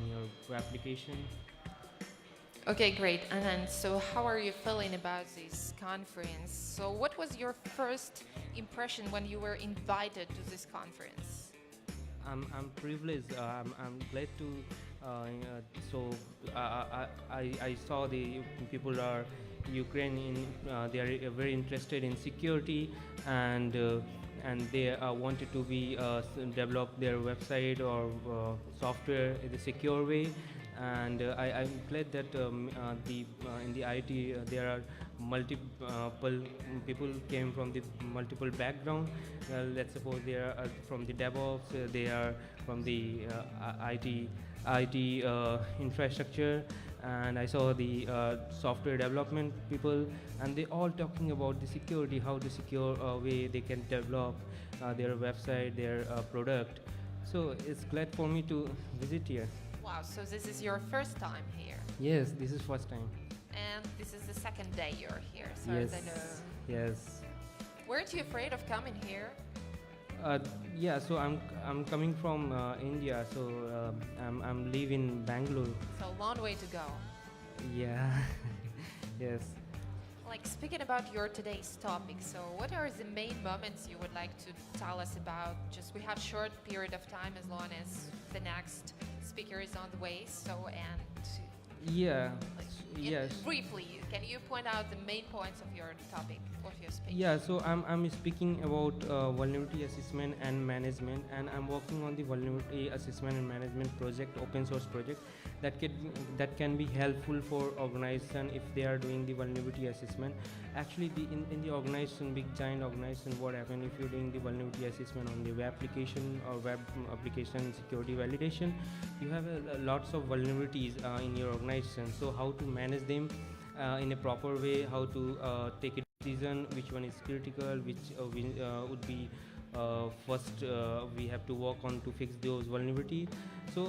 in your application. Okay, great. Anand, so how are you feeling about this conference? So what was your first impression when you were invited to this conference? I'm privileged. I'm glad to. So I saw the people are Ukrainian. They are very interested in security, and they wanted to be develop their website or software in a secure way. And I'm glad that the in the IT there are multiple people came from the multiple background. Let's suppose they are from the DevOps, they are from the IT infrastructure, and I saw the software development people, and they all talking about the security, how the secure way they can develop their website, their product. So it's glad for me to visit here. Wow, so this is your first time here. Yes, this is first time. And this is the second day you're here, so Yes, as I know. yes. Weren't you afraid of coming here? Yeah, so I'm coming from India, so I'm living Bangalore. So a long way to go. Yeah, yes. Like speaking about your today's topic, so what are the main moments you would like to tell us about? Just we have short period of time as long as the next speaker is on the way. So Yeah, like, yes. briefly, can you point out the main points of your topic, of your speech? Yeah, so I'm speaking about vulnerability assessment and management, and I'm working on the vulnerability assessment and management project, open source project, that can be helpful for organization if they are doing the vulnerability assessment. Actually, in the organization, big giant organization, what happen if you're doing the vulnerability assessment on the web application or web application security validation, you have lots of vulnerabilities in your organization. So how to manage them in a proper way, how to take a decision, which one is critical, which would be first we have to work on to fix those vulnerability. So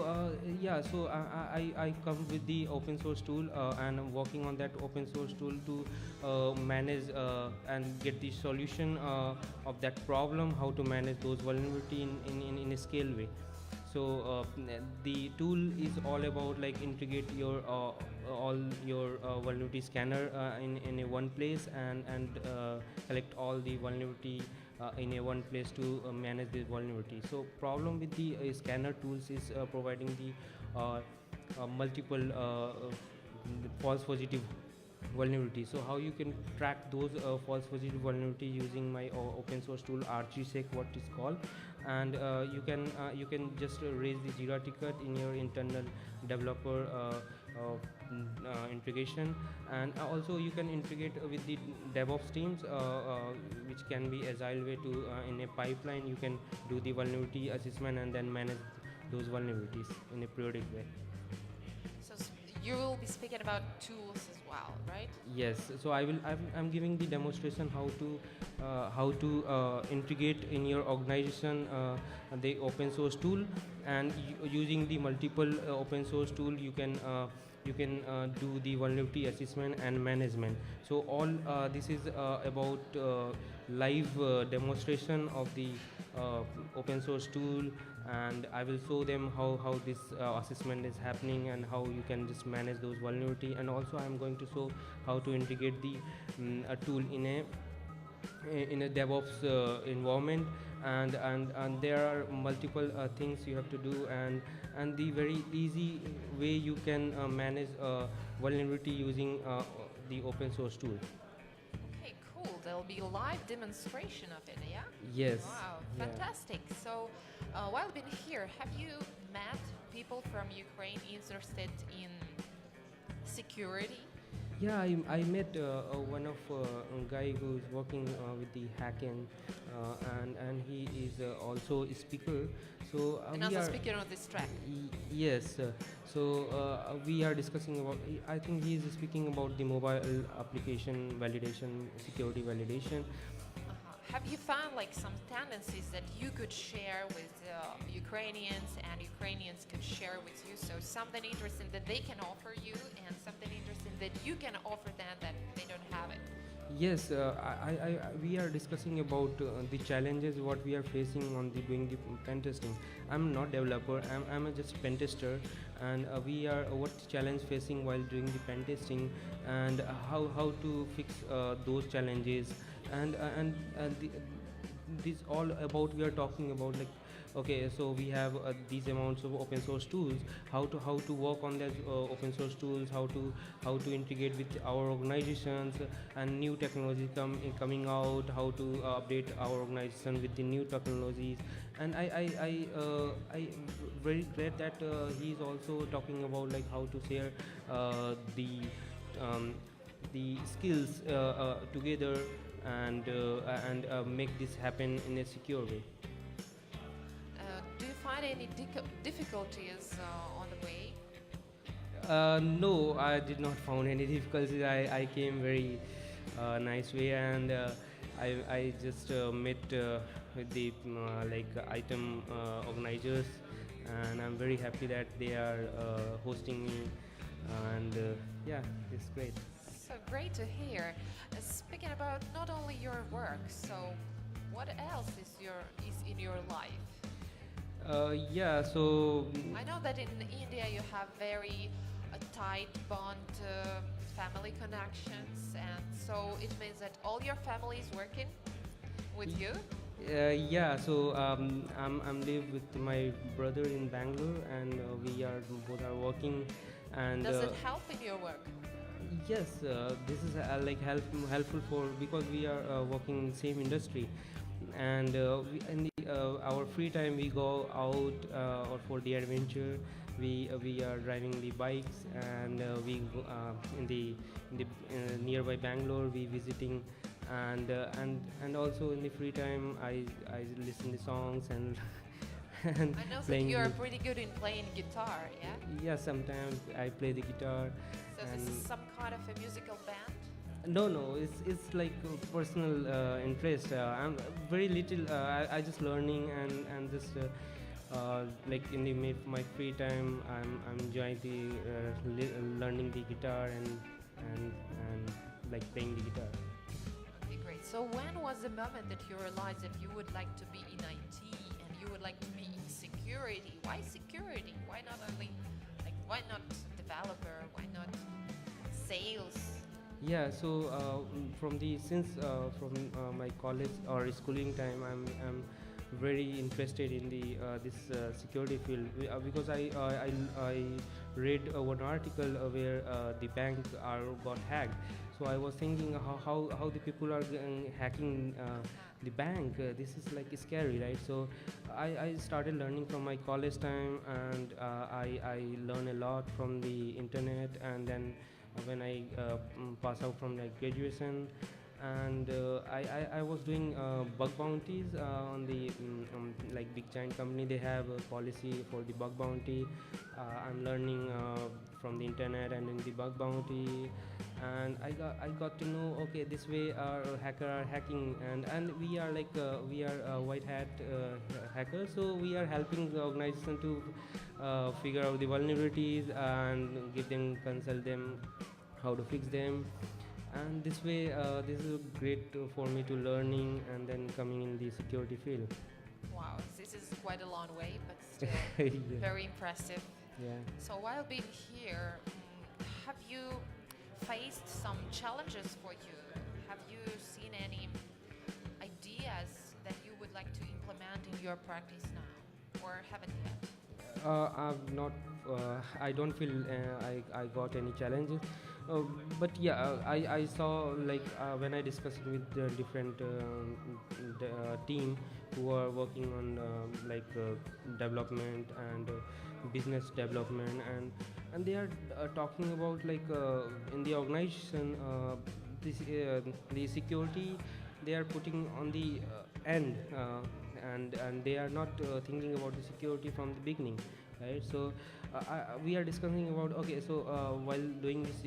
yeah, so I come with the open source tool, and I'm working on that open source tool to manage and get the solution of that problem, how to manage those vulnerability in a scale way. So the tool is all about like integrate your all your vulnerability scanner in a one place, and collect all the vulnerability in a one place to manage this vulnerability. So problem with the scanner tools is providing the multiple false positive vulnerability. So how you can track those false positive vulnerability using my open source tool RGSec, what is called, and you can just raise the Jira ticket in your internal developer integration, and also you can integrate with the DevOps teams, which can be agile way to in a pipeline you can do the vulnerability assessment and then manage those vulnerabilities in a periodic way. So you will be speaking about tools as well, right? Yes, so I'm giving the demonstration how to integrate in your organization the open source tool, and using the multiple open source tool you can do the vulnerability assessment and management. So all this is about live demonstration of the open source tool, and I will show them how this assessment is happening and how you can just manage those vulnerability. And also I'm going to show how to integrate the a tool in a DevOps environment, and there are multiple things you have to do, and the very easy way you can manage vulnerability using the open source tool. Okay, cool. There'll be a live demonstration of it, yeah? Yes. Wow, Yeah. fantastic. So, while being here, have you met people from Ukraine interested in security? Yeah, I met one of a guy who is working with the hacking, and he is also a speaker. So And we also are speaking on this track. yes. So we are discussing about. I think he is speaking about the mobile application validation, security validation. Have you found like some tendencies that you could share with Ukrainians and Ukrainians could share with you? So something interesting that they can offer you and something interesting that you can offer them that they don't have it. Yes, we are discussing about the challenges what we are facing on the doing the pen testing. I'm not developer. I'm a just pen tester, and we are what challenge facing while doing the pen testing, and how to fix those challenges, and this all about we are talking about like okay, so we have these amounts of open source tools, how to work on those open source tools, how to integrate with our organizations, and new technology coming out, how to update our organization with the new technologies. And I very glad that he is also talking about like how to share um, the skills together, and make this happen in a secure way. Do you find any difficulties on the way? No, I did not found any difficulties. I came very nice way, and I just met with the like item organizers, and I'm very happy that they are hosting me, and yeah, it's great. So great to hear. Speaking about not only your work, so what else is in your life? Yeah, so I know that in India you have very tight bond family connections, and so it means that all your family is working with you. yeah, so I'm live with my brother in Bangalore, and we are both are working, and Does it help in your work? yes, this is like helpful for because we are working in same industry, and in our free time we go out or for the adventure. We are driving the bikes, and we go, in the nearby Bangalore we visiting, and also in the free time I listen to songs and and I know that playing you are the, pretty good in playing guitar, yeah? yeah, sometimes I play the guitar. So this is And some kind of a musical band? no, it's like personal interest. I'm very little. I just learning, and just like in my free time, I'm enjoying the learning the guitar, and like playing the guitar. Okay, great. So when was the moment that you realized that you would like to be in IT and you would like to be in security? Why security? Why not only, like, why not developer? Why not sales? Yeah, so from the since from my college or schooling time, I'm very interested in the this security field because I read one article where the bank are got hacked. So I was thinking how the people are hacking the bank. This is like scary, right? So I started learning from my college time, and I learn a lot from the internet, and then when I pass out from like graduation, and I was doing bug bounties on the like big giant company. They have a policy for the bug bounty. I'm learning from the internet and in the bug bounty, and I got to know okay this way our hacker are hacking, and we are like we are white hat hackers, so we are helping the organization to figure out the vulnerabilities and give them consult them how to fix them. And this way this is great for me to learning and then coming in the security field. Wow, this is quite a long way, but still Yeah. very impressive. Yeah. So while being here, have you faced some challenges for you? Have you seen any ideas that you would like to implement in your practice now, or haven't yet? I've not. I don't feel I got any challenges. Uh, but yeah, I saw like when I discussed with the different team who are working on development and business development, and they are talking about like in the organization this the security they are putting on the end, and they are not thinking about the security from the beginning, right? So we are discussing about okay, so while doing this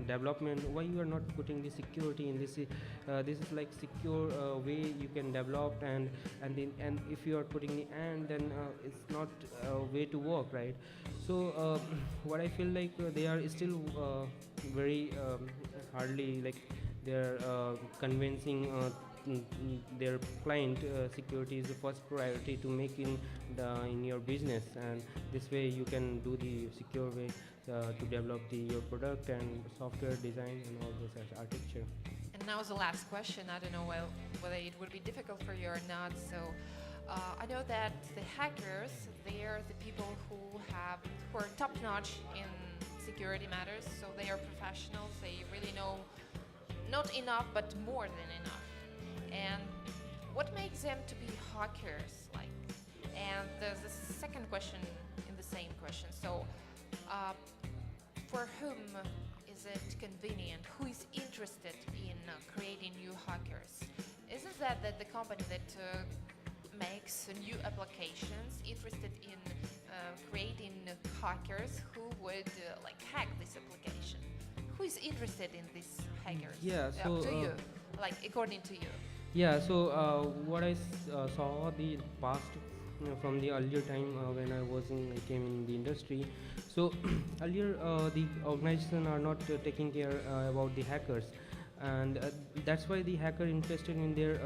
development, why you are not putting the security in this? This is like secure way you can develop, and if you are putting the and, then it's not a way to work, right? So what I feel like they are still very hardly like they're convincing their client security is the first priority to make in your business, and this way you can do the secure way to develop your product and software design and all this as architecture. And now the last question. I don't know whether it would be difficult for you or not. So I know that the hackers, they are the people who are top-notch in security matters. So they are professionals. They really know not enough, but more than enough. And what makes them to be hackers? And there's a second question in the same question. So for whom is it convenient? Who is interested in creating new hackers? Isn't that the company that makes new applications interested in creating hackers who would hack this application? Who is interested in these hackers? Yeah, so to you, according to you. Yeah, so what I saw the past from the earlier time when I came in the industry. So earlier the organization are not taking care about the hackers, and that's why the hacker interested in their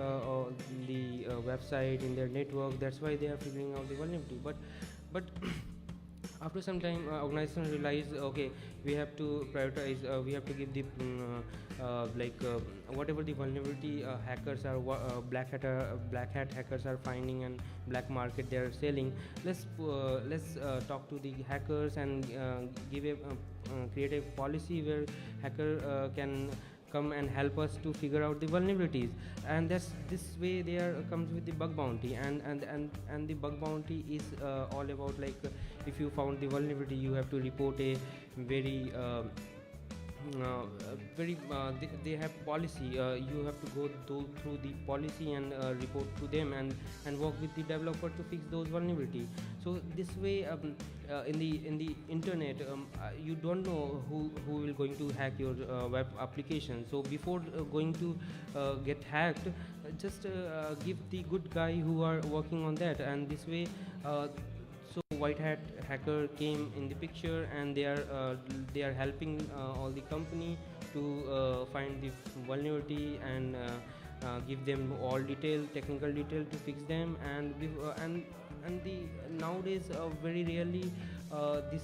the website, in their network. That's why they are figuring out the vulnerability. But after some time, organization realize, okay, we have to prioritize, we have to give the whatever the vulnerability hackers are black hat hackers are finding and black market they are selling. Let's talk to the hackers and create a policy where hacker can come and help us to figure out the vulnerabilities, and that's this way there comes with the bug bounty, and the bug bounty is all about if you found the vulnerability, you have to report a very they have policy, you have to go through the policy and report to them and work with the developer to fix those vulnerability. So this way in the internet you don't know who will going to hack your web application. So before going to get hacked, just give the good guy who are working on that, and this way so white hat hacker came in the picture, and they are helping all the company to find the vulnerability and give them all technical detail to fix them, and the nowadays very rarely this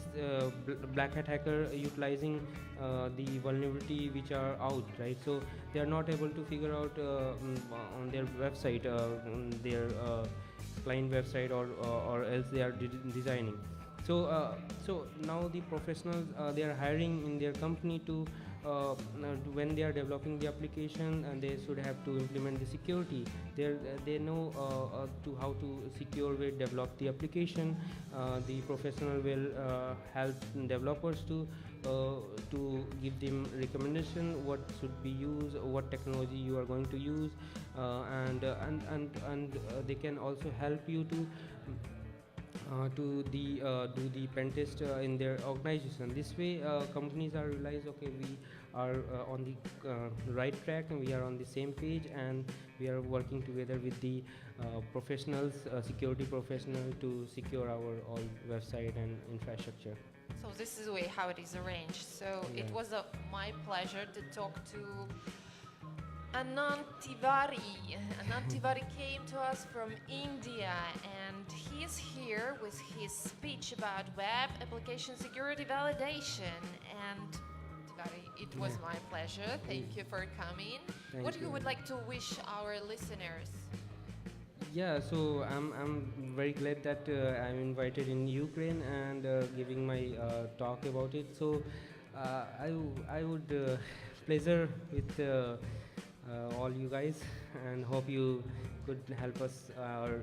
black hat hacker utilizing the vulnerability which are out, right? So they are not able to figure out on their website, on their client website, or else they are designing. So so now the professionals they are hiring in their company to when they are developing the application, and they should have to implement the security. They know to how to secure way develop the application. The professional will help developers to give them recommendation what should be used, what technology you are going to use, and they can also help you to do the pen test in their organization. This way companies are realize, okay, we are on the right track, and we are on the same page, and we are working together with the professionals, security professional, to secure our all website and infrastructure. So this is the way how it is arranged. So Yeah. it was my pleasure to talk to Anand Tiwari. Anand Tiwari came to us from India, and he is here with his speech about web application security validation. And Tiwari, it was my pleasure. Thank you for coming. What you would like to wish our listeners? Yeah, so I'm very glad that I'm invited in Ukraine and giving my talk about it. So I would pleasure with all you guys, and hope you could help us, or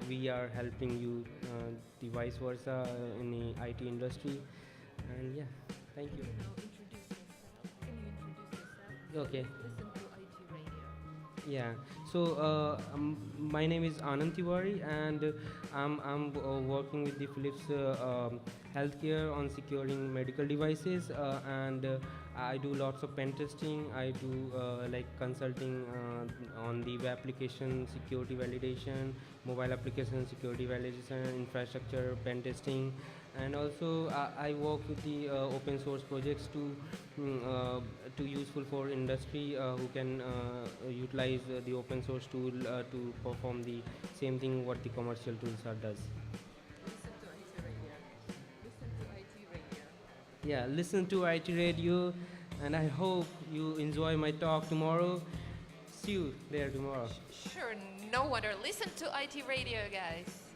we are helping you the vice versa in the IT industry. And yeah, thank you. Now introduce yourself. Can you introduce yourself? Okay. Listen to ITRadio. Yeah, so my name is Anand Tiwari, and I'm working with the Philips Healthcare on securing medical devices, and I do lots of pen testing. I do consulting on the web application security validation, mobile application security validation, infrastructure pen testing, And also I work with the open source projects to useful for industry who can utilize the open source tool to perform the same thing what the commercial tools does. Listen to IT Radio. Listen to IT Radio. Yeah, listen to IT Radio, and I hope you enjoy my talk tomorrow. See you there tomorrow. Sure, no wonder. Listen to IT Radio, guys.